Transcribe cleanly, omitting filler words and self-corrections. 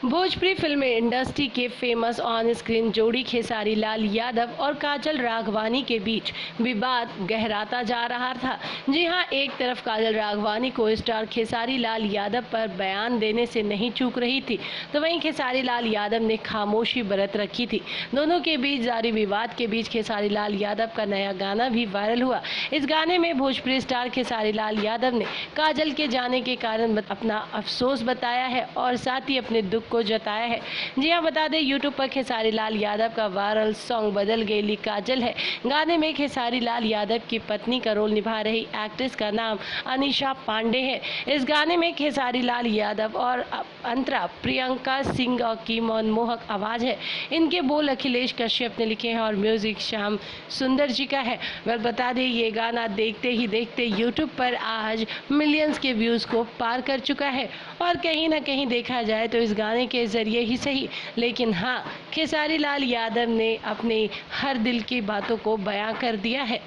Bhojpuri film industry के famous on screen जोड़ी खेसारी लाल यादव और काजल राघवानी के बीच विवाद गहराता जा रहा था। जी हां, एक तरफ काजल राघवानी को स्टार खेसारी लाल यादव पर बयान देने से नहीं चूक रही थी, तो वहीं खेसारी लाल यादव ने खामोशी बरत रखी थी। दोनों के बीच जारी विवाद के बीच खेसारी लाल यादव का नया गाना भी वायरल हुआ। इस गाने में भोजपुरी स्टार खेसारी लाल यादव ने काजल के जाने के कारण अपना अफसोस बताया है और साथ ही अपने दुख को जताया है। जी हां, बता दें यूट्यूब पर खेसारी लाल यादव का वायरल सॉन्ग बदल गई काजल है। गाने में खेसारी लाल यादव की पत्नी का रोल निभा रही एक्ट्रेस का नाम अनीशा पांडे है। इस गाने में खेसारी लाल यादव और अंतरा प्रियंका सिंह की मनमोहक आवाज है। इनके बोल अखिलेश कश्यप ने लिखे हैं और म्यूजिक श्याम सुंदर जी का है। बता दें ये गाना देखते ही देखते यूट्यूब पर आज मिलियंस के व्यूज को पार कर चुका है और कहीं ना कहीं देखा जाए तो इस गाने के जरिए ही सही, लेकिन हाँ, खेसारी लाल यादव ने अपने हर दिल की बातों को बयां कर दिया है।